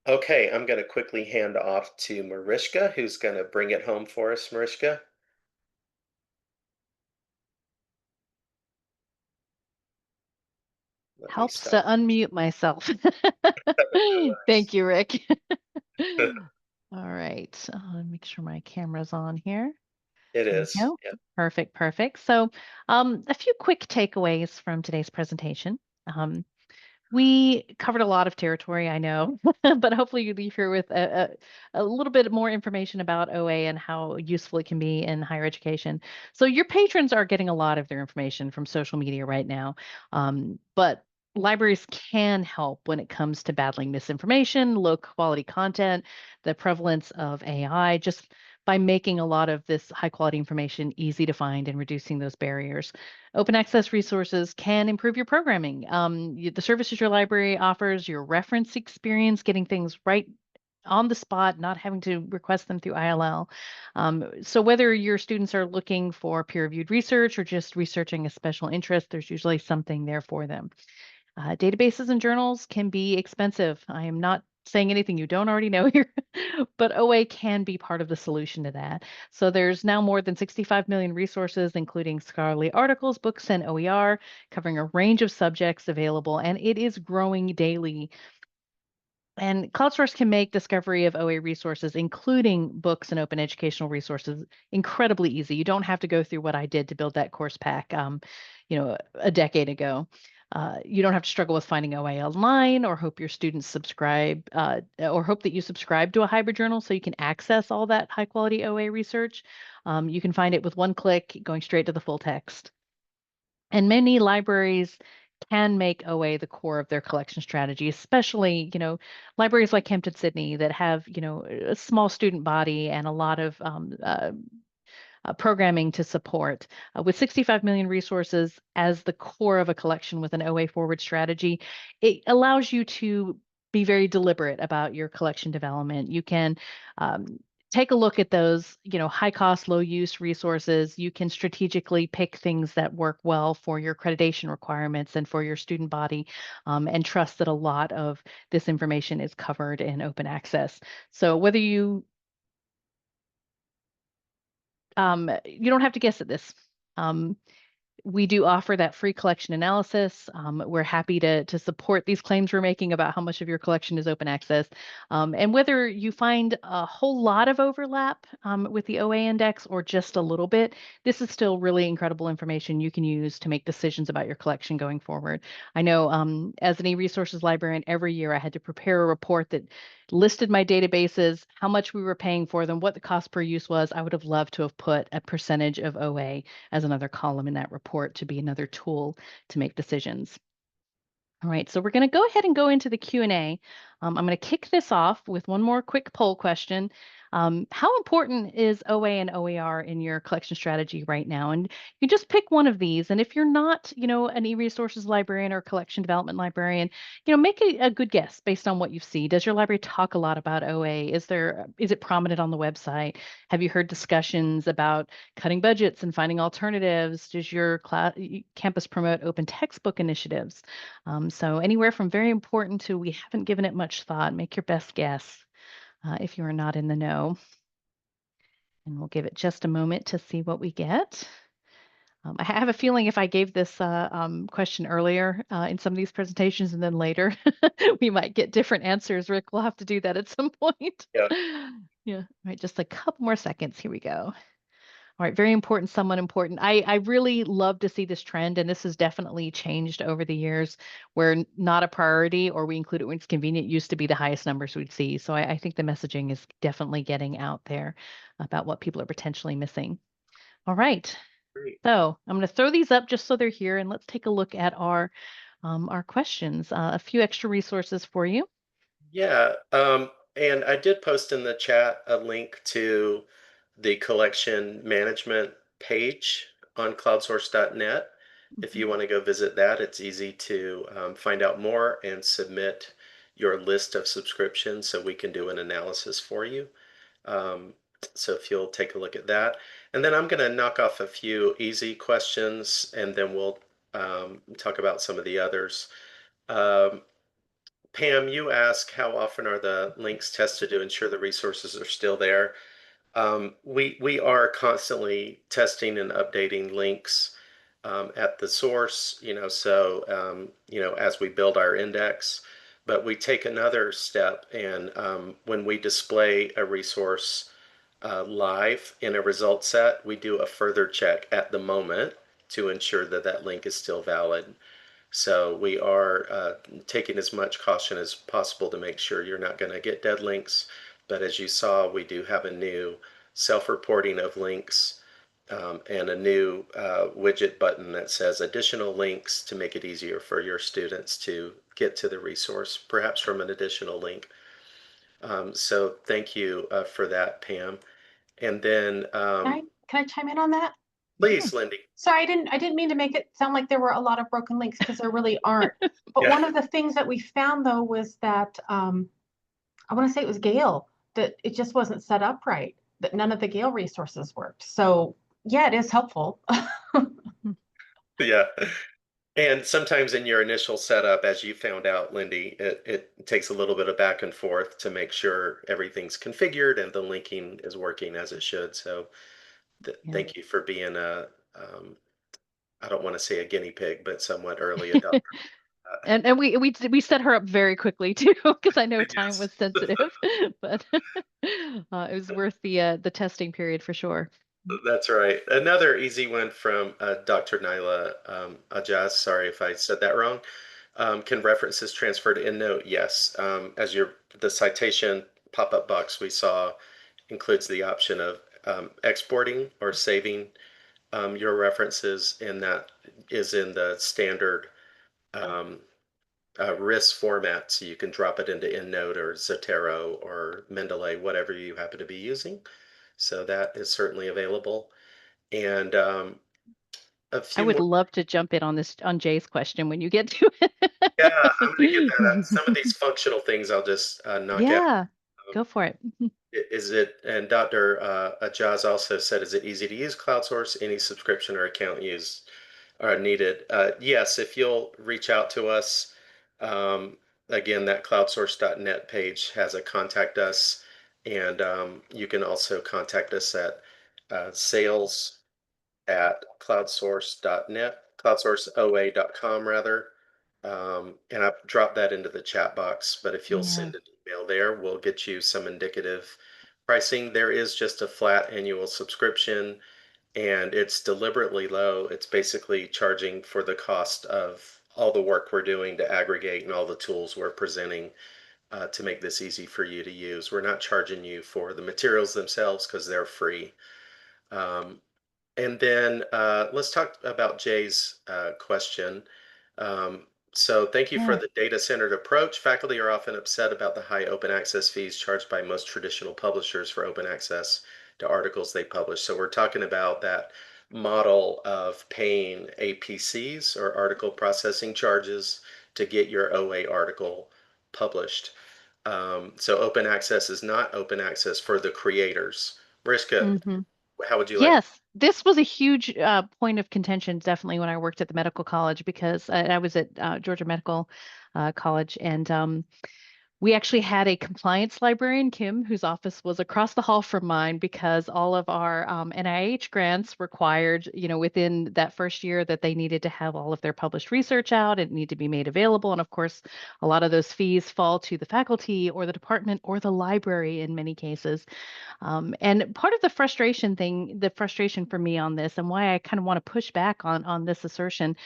Okay, I'm going to quickly hand off to Mariska, who's going to bring it home for us. Mariska? Let me Helps to stop. unmute myself. Thank you, Rick. All right, make sure my camera's on here. It There we is. go. Yep. Perfect, perfect. So a few quick takeaways from today's presentation. We covered a lot of territory, I know, but hopefully you leave here with a little bit more information about OA and how useful it can be in higher education. So your patrons are getting a lot of their information from social media right now, but libraries can help when it comes to battling misinformation, low quality content, the prevalence of AI, just by making a lot of this high quality information easy to find and reducing those barriers. Open access resources can improve your programming. The services your library offers, your reference experience, getting things right on the spot, not having to request them through ILL. So whether your students are looking for peer-reviewed research or just researching a special interest, there's usually something there for them. Databases and journals can be expensive. I am not saying anything you don't already know here, but OA can be part of the solution to that. So there's now more than 65 million resources, including scholarly articles, books, and OER, covering a range of subjects available, and it is growing daily. And CloudSource can make discovery of OA resources, including books and open educational resources, incredibly easy. You don't have to go through what I did to build that course pack, a decade ago. You don't have to struggle with finding OA online or hope your students subscribe or hope that you subscribe to a hybrid journal so you can access all that high quality OA research. You can find it with one click, going straight to the full text. And many libraries can make OA the core of their collection strategy, especially, libraries like Hampden-Sydney that have, a small student body and a lot of programming to support. With 65 million resources as the core of a collection with an OA forward strategy, it allows you to be very deliberate about your collection development. You can take a look at those, high cost, low use resources. You can strategically pick things that work well for your accreditation requirements and for your student body, and trust that a lot of this information is covered in open access. So whether you don't have to guess at this. We do offer that free collection analysis. We're happy to support these claims we're making about how much of your collection is open access. And whether you find a whole lot of overlap with the OA index or just a little bit, this is still really incredible information you can use to make decisions about your collection going forward. I know as an e-resources librarian, every year I had to prepare a report that listed my databases, how much we were paying for them, what the cost per use was. I would have loved to have put a percentage of OA as another column in that report to be another tool to make decisions. All right, so we're going to go ahead and go into the Q&A. I'm going to kick this off with one more quick poll question. How important is OA and OER in your collection strategy right now? And you just pick one of these. And if you're not, an e-resources librarian or collection development librarian, make a good guess based on what you see. Does your library talk a lot about OA? Is it prominent on the website? Have you heard discussions about cutting budgets and finding alternatives? Does your campus promote open textbook initiatives? So anywhere from very important to we haven't given it much thought. Make your best guess if you are not in the know. And we'll give it just a moment to see what we get. I have a feeling if I gave this question earlier in some of these presentations and then later, we might get different answers. Rick, we'll have to do that at some point. Yeah. Yeah. All right, just a couple more seconds. Here we go. All right, very important, somewhat important. I really love to see this trend, and this has definitely changed over the years, where not a priority or we include it when it's convenient used to be the highest numbers we'd see. So I think the messaging is definitely getting out there about what people are potentially missing. All right, Great. so I'm going to throw these up just so they're here, and let's take a look at our questions. A few extra resources for you. Yeah, and I did post in the chat a link to the collection management page on cloudsource.net. If you want to go visit that, it's easy to find out more and submit your list of subscriptions so we can do an analysis for you. So if you'll take a look at that. And then I'm going to knock off a few easy questions and then we'll talk about some of the others. Pam, you ask how often are the links tested to ensure the resources are still there? We are constantly testing and updating links at the source, as we build our index. But we take another step, and when we display a resource live in a result set, we do a further check at the moment to ensure that that link is still valid. So we are taking as much caution as possible to make sure you're not going to get dead links. But as you saw, we do have a new self-reporting of links and a new widget button that says additional links to make it easier for your students to get to the resource, perhaps from an additional link. So thank you for that, Pam. And then Can I chime in on that? please, Lynde. Sorry, I didn't mean to make it sound like there were a lot of broken links, because there really aren't. But Yeah. one of the things that we found, though, was that I want to say it was Gale, that it just wasn't set up right, that none of the Gale resources worked. So yeah, it is helpful. Yeah. And sometimes in your initial setup, as you found out, Lynde, it takes a little bit of back and forth to make sure everything's configured and the linking is working as it should. So thank you for being I don't want to say a guinea pig, but somewhat early adopter. And we set her up very quickly too, because I know time Yes. was sensitive, but it was worth the testing period for sure. That's right. Another easy one from Dr. Naila Ajaz. Sorry if I said that wrong. Can references transfer to EndNote? Yes. As the citation pop-up box we saw includes the option of exporting or saving your references, and that is in the standard RIS format, so you can drop it into EndNote or Zotero or Mendeley, whatever you happen to be using. So that is certainly available. And a I few would more. love to jump in on Jay's question when you get to it. Yeah, I'm going to get that. Some of these functional things I'll just knock out. Yeah, go for it. Is it, and Dr. Ajaz also said, is it easy to use CloudSource? Any subscription or account use are needed? Yes, if you'll reach out to us. Again, that cloudsource.net page has a contact us, and you can also contact us at sales@cloudsource.net, cloudsourceoa.com rather. And I've dropped that into the chat box, but if you'll send an email there, we'll get you some indicative pricing. There is just a flat annual subscription, and it's deliberately low. It's basically charging for the cost of all the work we're doing to aggregate and all the tools we're presenting to make this easy for you to use. We're not charging you for the materials themselves because they're free. And then let's talk about Jay's question. So thank you for the data-centered approach. Faculty are often upset about the high open access fees charged by most traditional publishers for open access to articles they publish. So we're talking about that model of paying APCs or article processing charges to get your OA article published. So open access is not open access for the creators. Mariska, how would you like? Yes, this was a huge point of contention, definitely, when I worked at the medical college, because I was at Georgia Medical College, and we actually had a compliance librarian, Kim, whose office was across the hall from mine, because all of our NIH grants required, within that first year that they needed to have all of their published research out. It needed to be made available. And of course, a lot of those fees fall to the faculty or the department or the library in many cases. And part of the frustration for me on this, and why I kind of want to push back on this assertion,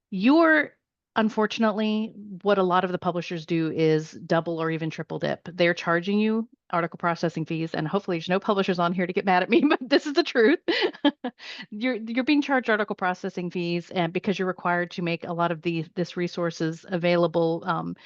you're unfortunately, what a lot of the publishers do is double or even triple dip. They're charging you article processing fees, and hopefully there's no publishers on here to get mad at me, but this is the truth. You're being charged article processing fees, and because you're required to make a lot of this resources available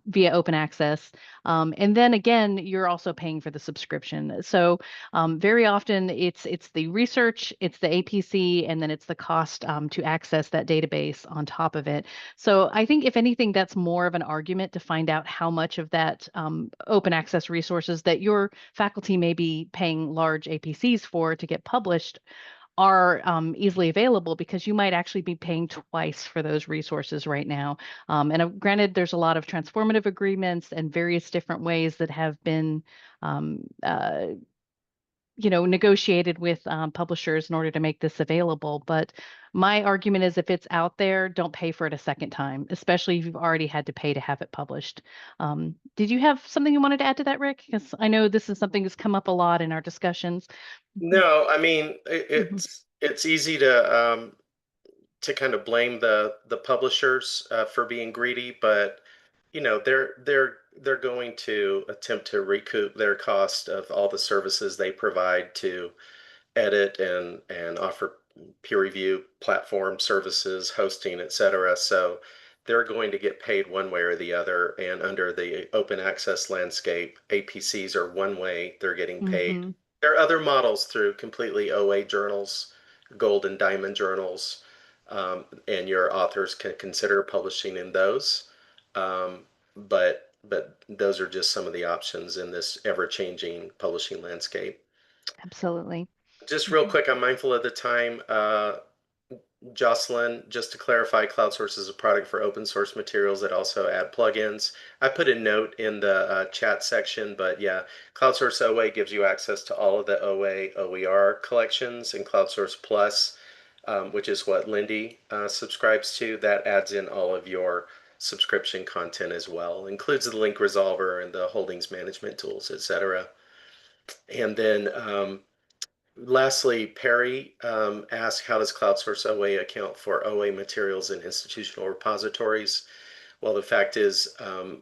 via open access. And then again, you're also paying for the subscription. So very often it's the research, it's the APC, and then it's the cost to access that database on top of it. So I think if anything, that's more of an argument to find out how much of that open access resources that your faculty may be paying large APCs for to get published are easily available, because you might actually be paying twice for those resources right now. And granted, there's a lot of transformative agreements and various different ways that have been negotiated with publishers in order to make this available. But my argument is, if it's out there, don't pay for it a second time, especially if you've already had to pay to have it published. Did you have something you wanted to add to that, Rick? Because I know this is something that's come up a lot in our discussions. No, I mean, it's easy to to kind of blame the publishers for being greedy, but they're going to attempt to recoup their cost of all the services they provide to edit and offer peer review platform services, hosting, etc. So they're going to get paid one way or the other. And under the open access landscape, APCs are one way they're getting paid. Mm-hmm. There are other models through completely OA journals, gold and diamond journals, and your authors can consider publishing in those. But those are just some of the options in this ever-changing publishing landscape. Absolutely. Just real quick, I'm mindful of the time. Jocelyn, just to clarify, CloudSource is a product for open source materials that also add plugins. I put a note in the chat section, but yeah, CloudSource OA gives you access to all of the OA OER collections, and CloudSource Plus, which is what Lynde subscribes to, that adds in all of your subscription content as well, includes the link resolver and the holdings management tools, etc. And then lastly, Perry asked, how does CloudSource OA account for OA materials in institutional repositories? Well, the fact is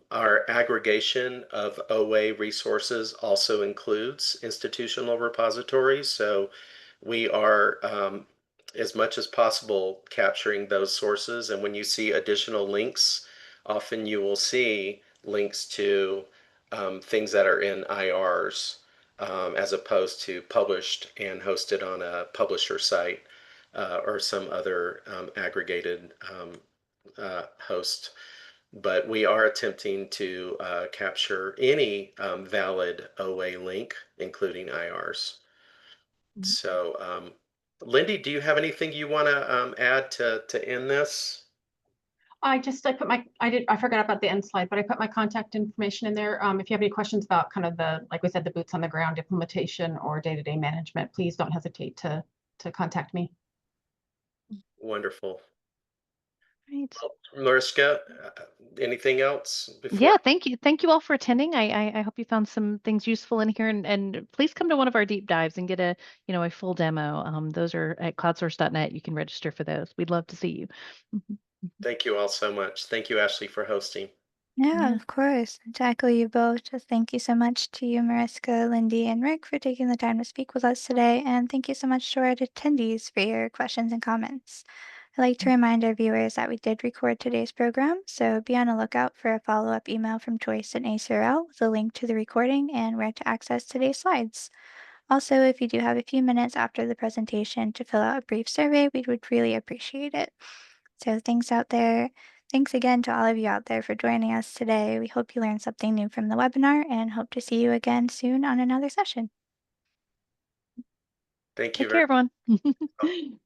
our aggregation of OA resources also includes institutional repositories. So we are, as much as possible, capturing those sources. And when you see additional links, often you will see links to things that are in IRs, as opposed to published and hosted on a publisher site or some other aggregated host. But we are attempting to capture any valid OA link, including IRs. So, Lynde, do you have anything you want to add to end this? I forgot about the end slide, but I put my contact information in there. If you have any questions about kind of like we said, the boots on the ground implementation or day-to-day management, please don't hesitate to contact me. Wonderful. Right. Well, Mariska, anything else before? Yeah, thank you. Thank you all for attending. I hope you found some things useful in here, and please come to one of our deep dives and get a full demo. Those are at cloudsource.net. You can register for those. We'd love to see you. Mhm. Thank you all so much. Thank you, Ashley, for hosting. Yeah, Yeah. of course. To echo you both, just thank you so much to you, Mariska, Lynde, and Rick for taking the time to speak with us today. And thank you so much to our attendees for your questions and comments. I'd like to remind our viewers that we did record today's program, so be on the lookout for a follow-up email from Joyce and ACRL with a link to the recording and where to access today's slides. Also, if you do have a few minutes after the presentation to fill out a brief survey, we would really appreciate it. So thanks again to all of you out there for joining us today. We hope you learned something new from the webinar and hope to see you again soon on another session. Thank you Take very care, everyone.